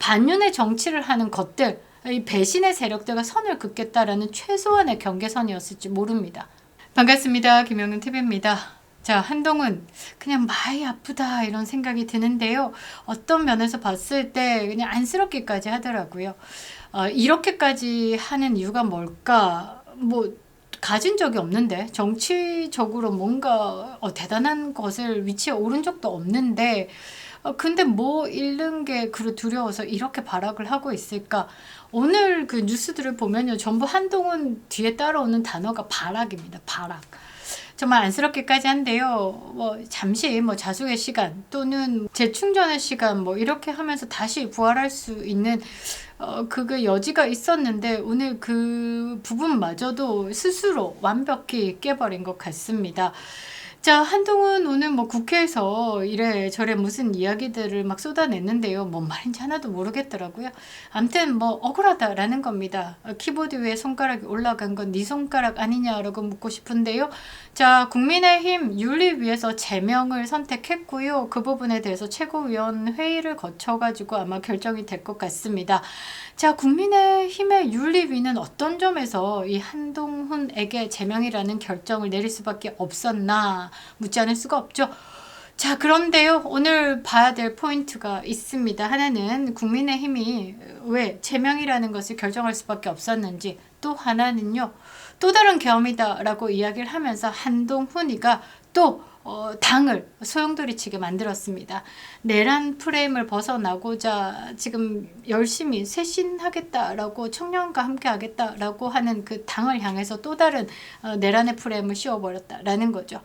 반윤의 정치를 하는 것들, 이 배신의 세력들과 선을 긋겠다라는 최소한의 경계선이었을지 모릅니다. 반갑습니다. 김영은 TV입니다. 자, 한동훈 그냥 많이 아프다 이런 생각이 드는데요. 어떤 면에서 봤을 때 그냥 안쓰럽기까지 하더라고요. 이렇게까지 하는 이유가 뭘까? 뭐 가진 적이 없는데, 정치적으로 뭔가 대단한 것을 위치에 오른 적도 없는데, 근데 뭐 잃는 게 두려워서 이렇게 발악을 하고 있을까? 오늘 그 뉴스들을 보면요, 전부 한동훈 뒤에 따라오는 단어가 발악입니다. 발악. 정말 안쓰럽기까지 한데요. 뭐 잠시 자숙의 시간 또는 재충전의 시간 이렇게 하면서 다시 부활할 수 있는 그게 여지가 있었는데, 오늘 그 부분마저도 스스로 완벽히 깨버린 것 같습니다. 자, 한동훈 오늘 국회에서 이래저래 무슨 이야기들을 막 쏟아냈는데요. 뭔 말인지 하나도 모르겠더라고요. 암튼 억울하다라는 겁니다. 키보드 위에 손가락이 올라간 건 네 손가락 아니냐라고 묻고 싶은데요. 자, 국민의힘 윤리위에서 제명을 선택했고요. 그 부분에 대해서 최고위원회의를 거쳐가지고 아마 결정이 될 것 같습니다. 자, 국민의힘의 윤리위는 어떤 점에서 이 한동훈에게 제명이라는 결정을 내릴 수밖에 없었나 묻지 않을 수가 없죠. 자, 그런데요, 오늘 봐야 될 포인트가 있습니다. 하나는 국민의힘이 왜 제명이라는 것을 결정할 수밖에 없었는지, 또 하나는요, 또 다른 계엄이다 라고 이야기를 하면서 한동훈이가 또 당을 소용돌이치게 만들었습니다. 내란 프레임을 벗어나고자 지금 열심히 쇄신하겠다라고, 청년과 함께 하겠다라고 하는 그 당을 향해서 또 다른 내란의 프레임을 씌워버렸다라는 거죠.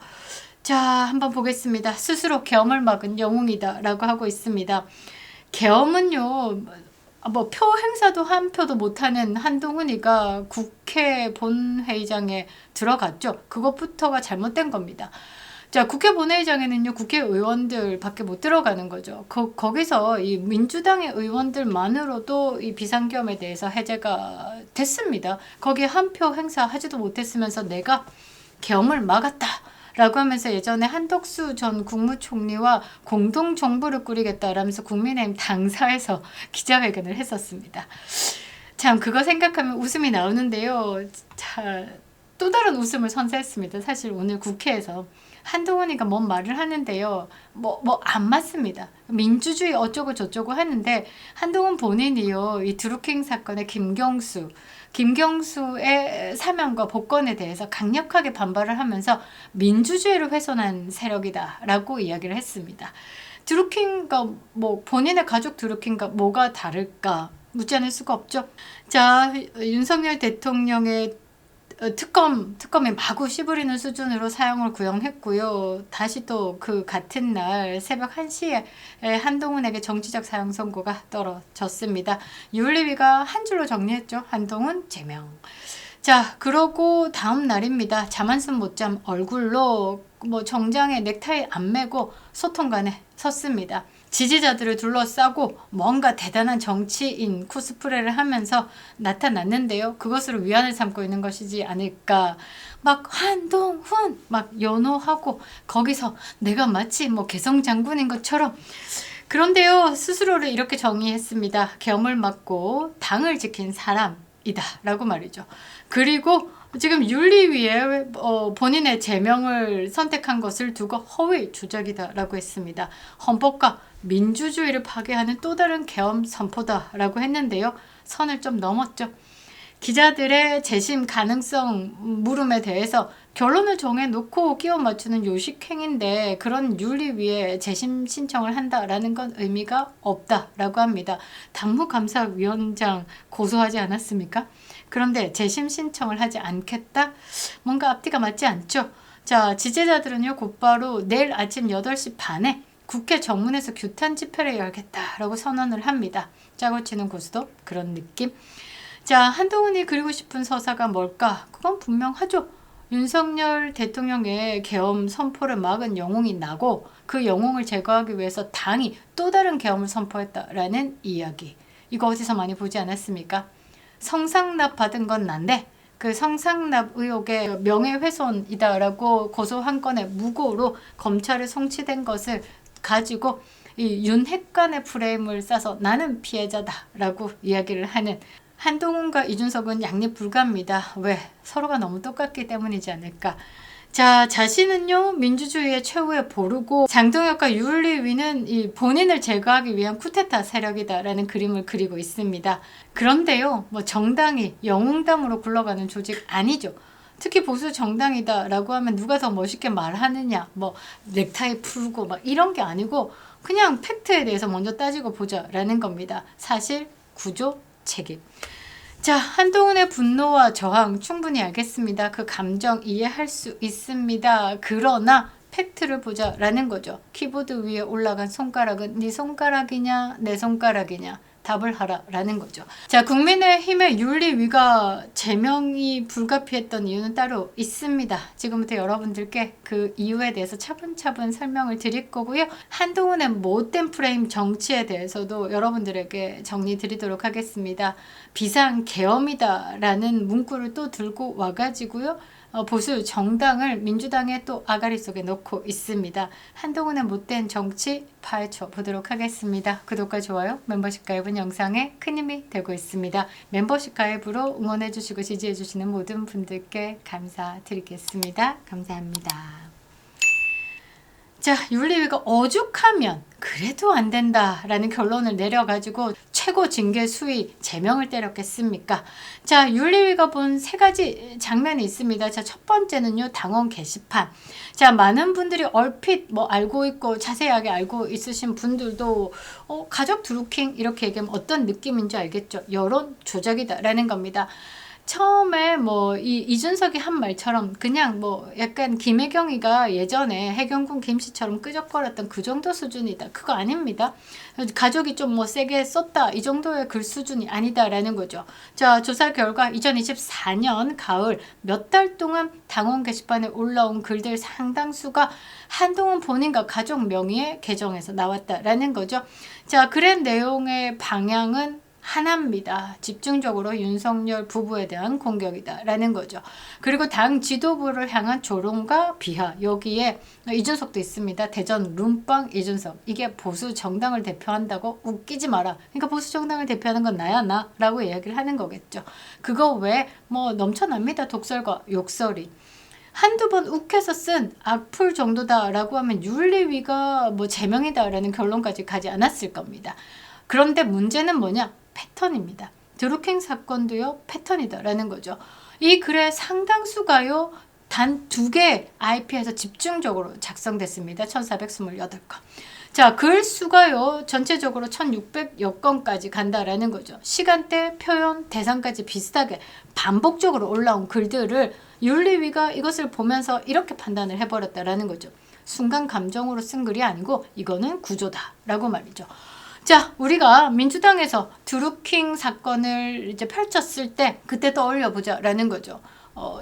자, 한번 보겠습니다. 스스로 계엄을 막은 영웅이다 라고 하고 있습니다. 계엄은요, 표 행사도 한 표도 못하는 한동훈이가 국회 본회의장에 들어갔죠. 그것부터가 잘못된 겁니다. 자, 국회 본회의장에는요, 국회의원들밖에 못 들어가는 거죠. 거기서 이 민주당의 의원들만으로도 이 비상계엄에 대해서 해제가 됐습니다. 거기에 한 표 행사하지도 못했으면서 내가 계엄을 막았다 라고 하면서 예전에 한덕수 전 국무총리와 공동정부를 꾸리겠다라면서 국민의힘 당사에서 기자회견을 했었습니다. 참, 그거 생각하면 웃음이 나오는데요. 자, 또 다른 웃음을 선사했습니다. 사실 오늘 국회에서 한동훈이가 뭔 말을 하는데요, 안 맞습니다. 민주주의 어쩌고 저쩌고 하는데, 한동훈 본인이요, 이 드루킹 사건의 김경수의 사면과 복권에 대해서 강력하게 반발을 하면서 민주주의를 훼손한 세력이다 라고 이야기를 했습니다. 드루킹과 본인의 가족 드루킹과 뭐가 다를까 묻지 않을 수가 없죠. 자, 윤석열 대통령의 특검이 마구 씨부리는 수준으로 사형을 구형했고요. 다시 또 그 같은 날 새벽 1시에 한동훈에게 정치적 사형 선고가 떨어졌습니다. 윤리위가 한 줄로 정리했죠. 한동훈 제명. 자, 그러고 다음 날입니다. 잠한숨 못 잠 얼굴로 정장에 넥타이 안 매고 소통관에 섰습니다. 지지자들을 둘러싸고 뭔가 대단한 정치인 코스프레를 하면서 나타났는데요. 그것으로 위안을 삼고 있는 것이지 않을까. 한동훈 연호하고 거기서 내가 마치 개성장군인 것처럼. 그런데요, 스스로를 이렇게 정의했습니다. 계엄을 막고 당을 지킨 사람이다 라고 말이죠. 그리고 지금 윤리위에 본인의 제명을 선택한 것을 두고 허위 조작이다 라고 했습니다. 헌법과 민주주의를 파괴하는 또 다른 계엄 선포다 라고 했는데요. 선을 좀 넘었죠. 기자들의 재심 가능성 물음에 대해서 결론을 정해놓고 끼워 맞추는 요식행인데, 그런 윤리위에 재심 신청을 한다라는 건 의미가 없다라고 합니다. 당무감사위원장 고소하지 않았습니까? 그런데 재심 신청을 하지 않겠다? 뭔가 앞뒤가 맞지 않죠? 자, 지지자들은요, 곧바로 내일 아침 8시 반에 국회 정문에서 규탄 집회를 열겠다라고 선언을 합니다. 짜고 치는 고스톱, 그런 느낌. 자, 한동훈이 그리고 싶은 서사가 뭘까? 그건 분명하죠. 윤석열 대통령의 계엄 선포를 막은 영웅이 나고, 그 영웅을 제거하기 위해서 당이 또 다른 계엄을 선포했다라는 이야기. 이거 어디서 많이 보지 않았습니까? 성상납 받은 건 난데, 그 성상납 의혹의 명예훼손이다라고 고소 한 건의 무고로 검찰에 송치된 것을 가지고 이 윤핵관의 프레임을 싸서 나는 피해자다라고 이야기를 하는 한동훈과 이준석은 양립 불가입니다. 왜? 서로가 너무 똑같기 때문이지 않을까. 자, 자신은요 민주주의의 최후에 보르고 장동혁과 윤리위는 이 본인을 제거하기 위한 쿠데타 세력이다라는 그림을 그리고 있습니다. 그런데요, 뭐 정당이 영웅담으로 굴러가는 조직 아니죠. 특히 보수 정당이다라고 하면 누가 더 멋있게 말하느냐, 뭐 넥타이 풀고 막 이런 게 아니고 그냥 팩트에 대해서 먼저 따지고 보자라는 겁니다. 사실, 구조, 책임. 자, 한동훈의 분노와 저항 충분히 알겠습니다. 그 감정 이해할 수 있습니다. 그러나 팩트를 보자라는 거죠. 키보드 위에 올라간 손가락은 네 손가락이냐 내 손가락이냐 답을 하라라는 거죠. 자, 국민의힘의 윤리위가 제명이 불가피했던 이유는 따로 있습니다. 지금부터 여러분들께 그 이유에 대해서 차분차분 설명을 드릴 거고요. 한동훈의 못된 프레임 정치에 대해서도 여러분들에게 정리 드리도록 하겠습니다. 비상계엄이다라는 문구를 또 들고 와가지고요. 보수 정당을 민주당의 또 아가리 속에 넣고 있습니다. 한동훈의 못된 정치 파헤쳐 보도록 하겠습니다. 구독과 좋아요, 멤버십 가입은 영상에 큰 힘이 되고 있습니다. 멤버십 가입으로 응원해주시고 지지해주시는 모든 분들께 감사드리겠습니다. 감사합니다. 자, 윤리위가 오죽하면 그래도 안 된다라는 결론을 내려가지고 최고 징계 수위 제명을 때렸겠습니까? 자, 윤리위가 본 세 가지 장면이 있습니다. 자, 첫 번째는요, 당원 게시판. 자, 많은 분들이 얼핏 뭐 알고 있고 자세하게 알고 있으신 분들도 가족 드루킹 이렇게 얘기하면 어떤 느낌인지 알겠죠? 여론 조작이다라는 겁니다. 처음에 뭐 이준석이 한 말처럼 그냥 뭐 약간 김혜경이가 예전에 해경군 김씨처럼 끄적거렸던 그 정도 수준이다. 그거 아닙니다. 가족이 좀 뭐 세게 썼다. 이 정도의 글 수준이 아니다라는 거죠. 자, 조사 결과 2024년 가을 몇 달 동안 당원 게시판에 올라온 글들 상당수가 한동훈 본인과 가족 명의의 계정에서 나왔다라는 거죠. 자, 글의 내용의 방향은 하나입니다. 집중적으로 윤석열 부부에 대한 공격이다라는 거죠. 그리고 당 지도부를 향한 조롱과 비하, 여기에 이준석도 있습니다. 대전 룸빵 이준석. 이게 보수 정당을 대표한다고? 웃기지 마라. 그러니까 보수 정당을 대표하는 건 나야 나라고 이야기를 하는 거겠죠. 그거 외에 뭐 넘쳐납니다. 독설과 욕설이. 한두 번 욱해서 쓴 악플 정도다라고 하면 윤리위가 뭐 제명이다라는 결론까지 가지 않았을 겁니다. 그런데 문제는 뭐냐? 패턴입니다. 드루킹 사건도요, 패턴이다라는 거죠. 이 글의 상당수가요, 단 2개 IP에서 집중적으로 작성됐습니다. 1428건. 자, 글 수가요, 전체적으로 1600여 건까지 간다라는 거죠. 시간대, 표현, 대상까지 비슷하게 반복적으로 올라온 글들을 윤리위가 이것을 보면서 이렇게 판단을 해버렸다라는 거죠. 순간 감정으로 쓴 글이 아니고 이거는 구조다라고 말이죠. 자, 우리가 민주당에서 드루킹 사건을 이제 펼쳤을 때 그때 떠올려 보자라는 거죠.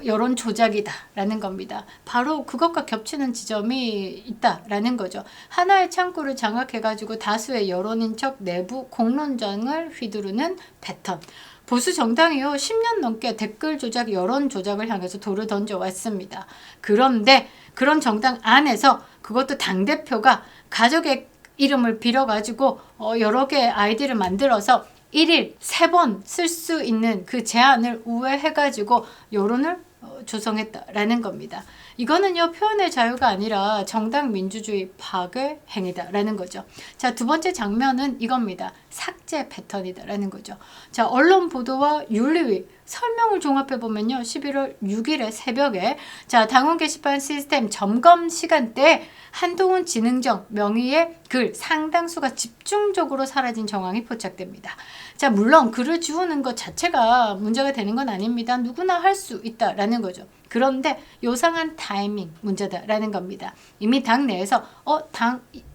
여론 조작이다라는 겁니다. 바로 그것과 겹치는 지점이 있다라는 거죠. 하나의 창구를 장악해가지고 다수의 여론인척 내부 공론장을 휘두르는 패턴. 보수 정당이요, 10년 넘게 댓글 조작, 여론 조작을 향해서 돌을 던져왔습니다. 그런데 그런 정당 안에서 그것도 당대표가 가족의 이름을 빌어가지고 여러 개의 아이디를 만들어서 1일 3번 쓸 수 있는 그 제한을 우회해가지고 여론을 조성했다라는 겁니다. 이거는요, 표현의 자유가 아니라 정당 민주주의 파괴 행위다라는 거죠. 자, 두 번째 장면은 이겁니다. 삭제 패턴이다라는 거죠. 자, 언론 보도와 윤리위 설명을 종합해보면요, 11월 6일에 새벽에 자, 당원 게시판 시스템 점검 시간대에 한동훈 진흥정 명의의 글 상당수가 집중적으로 사라진 정황이 포착됩니다. 자, 물론 글을 지우는 것 자체가 문제가 되는 건 아닙니다. 누구나 할 수 있다라는 거죠. 그런데 요상한 타이밍 문제다라는 겁니다. 이미 당 내에서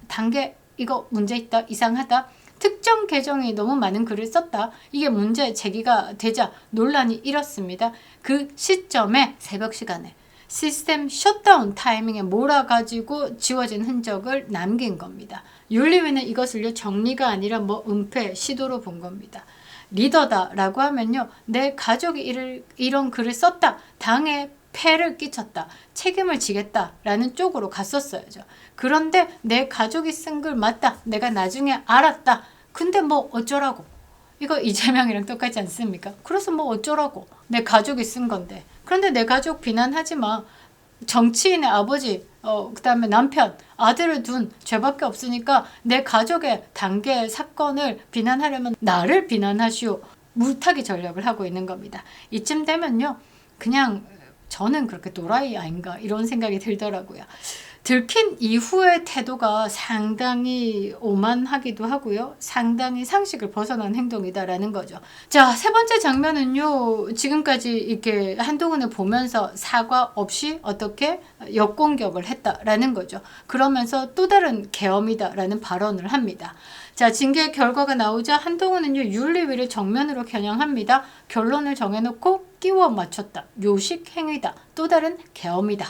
당계 이거 문제 있다, 이상하다, 특정 계정이 너무 많은 글을 썼다, 이게 문제 제기가 되자 논란이 일었습니다. 그 시점에 새벽 시간에 시스템 셧다운 타이밍에 몰아가지고 지워진 흔적을 남긴 겁니다. 윤리위는 이것을요, 정리가 아니라 뭐 은폐 시도로 본 겁니다. 리더다라고 하면요, 내 가족이 이런 글을 썼다, 당의 폐를 끼쳤다, 책임을 지겠다라는 쪽으로 갔었어야죠. 그런데 내 가족이 쓴 글 맞다, 내가 나중에 알았다, 근데 뭐 어쩌라고. 이거 이재명이랑 똑같지 않습니까? 그래서 뭐 어쩌라고. 내 가족이 쓴 건데. 그런데 내 가족 비난하지 마. 정치인의 아버지, 그다음에 남편, 아들을 둔 죄밖에 없으니까 내 가족의 단계 사건을 비난하려면 나를 비난하시오. 물타기 전략을 하고 있는 겁니다. 이쯤 되면요, 그냥 저는 그렇게 또라이 아닌가 이런 생각이 들더라고요. 들킨 이후의 태도가 상당히 오만하기도 하고요. 상당히 상식을 벗어난 행동이다라는 거죠. 자, 세 번째 장면은요. 지금까지 이렇게 한동훈을 보면서 사과 없이 어떻게 역공격을 했다라는 거죠. 그러면서 또 다른 계엄이다라는 발언을 합니다. 자, 징계 결과가 나오자 한동훈은요. 윤리위를 정면으로 겨냥합니다. 결론을 정해놓고 끼워 맞췄다. 요식 행위다. 또 다른 계엄이다.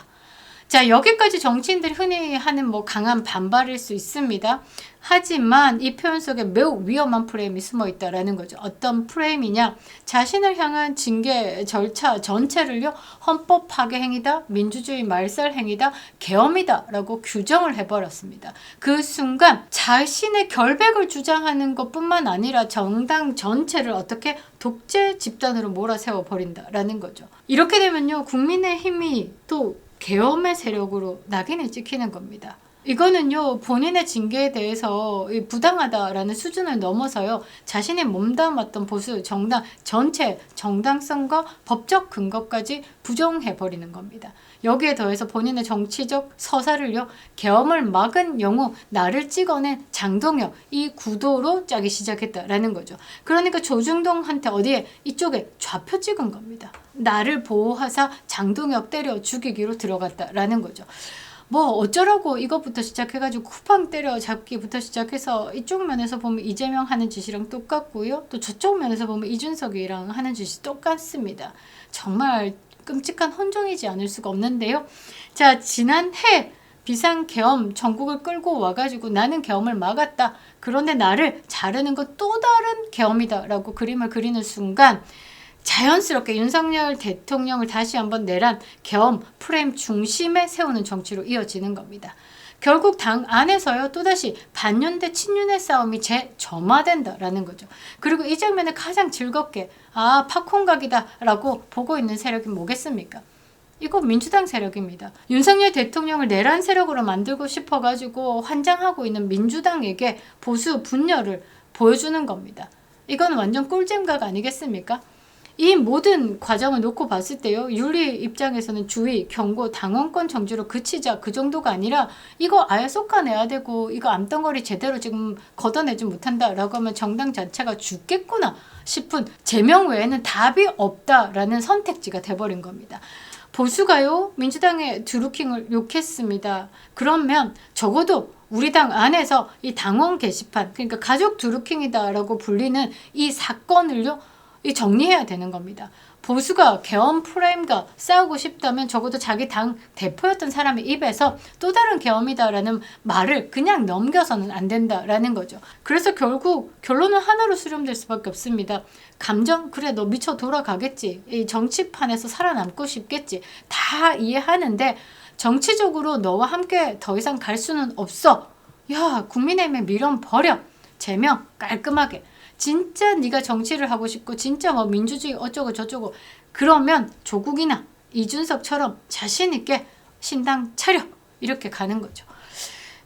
자, 여기까지 정치인들이 흔히 하는 뭐 강한 반발일 수 있습니다. 하지만 이 표현 속에 매우 위험한 프레임이 숨어 있다라는 거죠. 어떤 프레임이냐? 자신을 향한 징계 절차 전체를요, 헌법 파괴 행위다, 민주주의 말살 행위다, 계엄이다 라고 규정을 해버렸습니다. 그 순간 자신의 결백을 주장하는 것뿐만 아니라 정당 전체를 어떻게 독재 집단으로 몰아세워 버린다라는 거죠. 이렇게 되면요, 국민의힘이 또 계엄의 세력으로 낙인을 찍히는 겁니다. 이거는요, 본인의 징계에 대해서 부당하다라는 수준을 넘어서요, 자신이 몸담았던 보수 정당 전체 정당성과 법적 근거까지 부정해버리는 겁니다. 여기에 더해서 본인의 정치적 서사를요, 계엄을 막은 영웅, 나를 찍어낸 장동혁, 이 구도로 짜기 시작했다라는 거죠. 그러니까 조중동한테 어디에 이쪽에 좌표 찍은 겁니다. 나를 보호하사 장동혁 때려 죽이기로 들어갔다라는 거죠. 뭐 어쩌라고 이것부터 시작해가지고 쿠팡 때려잡기부터 시작해서 이쪽 면에서 보면 이재명 하는 짓이랑 똑같고요. 또 저쪽 면에서 보면 이준석이랑 하는 짓이 똑같습니다. 정말 끔찍한 혼종이지 않을 수가 없는데요. 자, 지난해 비상계엄 전국을 끌고 와가지고 나는 계엄을 막았다. 그런데 나를 자르는 것 또 다른 계엄이다 라고 그림을 그리는 순간 자연스럽게 윤석열 대통령을 다시 한번 내란 계엄 프레임 중심에 세우는 정치로 이어지는 겁니다. 결국 당 안에서요, 또다시 반윤 대 친윤의 싸움이 재점화된다라는 거죠. 그리고 이 장면을 가장 즐겁게 팝콘각이다 라고 보고 있는 세력이 뭐겠습니까? 이거 민주당 세력입니다. 윤석열 대통령을 내란 세력으로 만들고 싶어가지고 환장하고 있는 민주당에게 보수 분열을 보여주는 겁니다. 이건 완전 꿀잼각 아니겠습니까? 이 모든 과정을 놓고 봤을 때요, 윤리 입장에서는 주의, 경고, 당원권 정지로 그치자 그 정도가 아니라 이거 아예 솎아내야 되고 이거 암덩어리 제대로 지금 걷어내지 못한다라고 하면 정당 자체가 죽겠구나 싶은 제명 외에는 답이 없다라는 선택지가 돼버린 겁니다. 보수가요, 민주당의 드루킹을 욕했습니다. 그러면 적어도 우리 당 안에서 이 당원 게시판, 그러니까 가족 드루킹이다라고 불리는 이 사건을요, 정리해야 되는 겁니다. 보수가 계엄 프레임과 싸우고 싶다면 적어도 자기 당 대표였던 사람의 입에서 또 다른 계엄이다라는 말을 그냥 넘겨서는 안 된다라는 거죠. 그래서 결국 결론은 하나로 수렴될 수밖에 없습니다. 감정, 그래 너 미쳐 돌아가겠지. 이 정치판에서 살아남고 싶겠지. 다 이해하는데 정치적으로 너와 함께 더 이상 갈 수는 없어. 야, 국민의힘에 미련 버려. 제명 깔끔하게. 진짜 네가 정치를 하고 싶고 진짜 뭐 민주주의 어쩌고 저쩌고 그러면 조국이나 이준석처럼 자신 있게 신당 차려 이렇게 가는 거죠.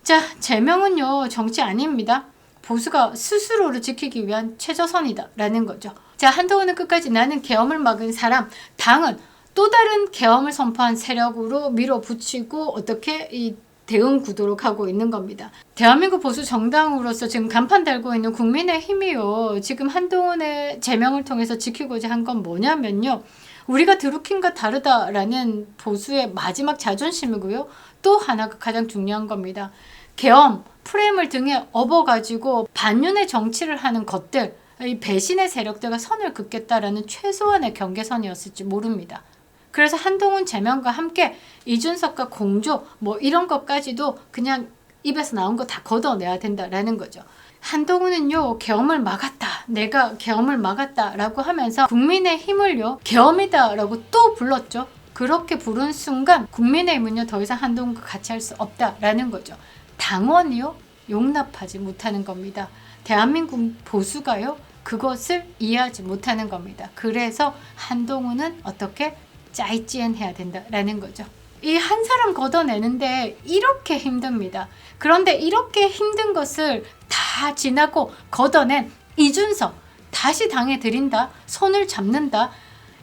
자, 제명은요 정치 아닙니다. 보수가 스스로를 지키기 위한 최저선이다 라는 거죠. 자, 한동훈은 끝까지 나는 계엄을 막은 사람, 당은 또 다른 계엄을 선포한 세력으로 밀어붙이고 어떻게 이 대응 구도로 가고 있는 겁니다. 대한민국 보수 정당으로서 지금 간판 달고 있는 국민의힘이요, 지금 한동훈의 제명을 통해서 지키고자 한 건 뭐냐면요, 우리가 드루킹과 다르다라는 보수의 마지막 자존심이고요, 또 하나가 가장 중요한 겁니다. 계엄 프레임을 등에 업어가지고 반윤의 정치를 하는 것들, 이 배신의 세력들과 선을 긋겠다라는 최소한의 경계선이었을지 모릅니다. 그래서 한동훈 제명과 함께 이준석과 공조 뭐 이런 것까지도 그냥 입에서 나온 거 다 걷어내야 된다라는 거죠. 한동훈은요 계엄을 막았다, 내가 계엄을 막았다 라고 하면서 국민의 힘을요 계엄이다 라고 또 불렀죠. 그렇게 부른 순간 국민의힘은요 더 이상 한동훈과 같이 할 수 없다라는 거죠. 당원이요 용납하지 못하는 겁니다. 대한민국 보수가요 그것을 이해하지 못하는 겁니다. 그래서 한동훈은 어떻게 짜이찌엔해야 된다라는 거죠. 이 한 사람 걷어내는데 이렇게 힘듭니다. 그런데 이렇게 힘든 것을 다 지나고 걷어낸 이준석 다시 당에 들인다, 손을 잡는다.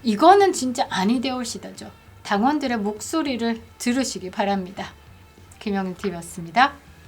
이거는 진짜 아니 되올시다죠. 당원들의 목소리를 들으시기 바랍니다. 김영윤TV였습니다.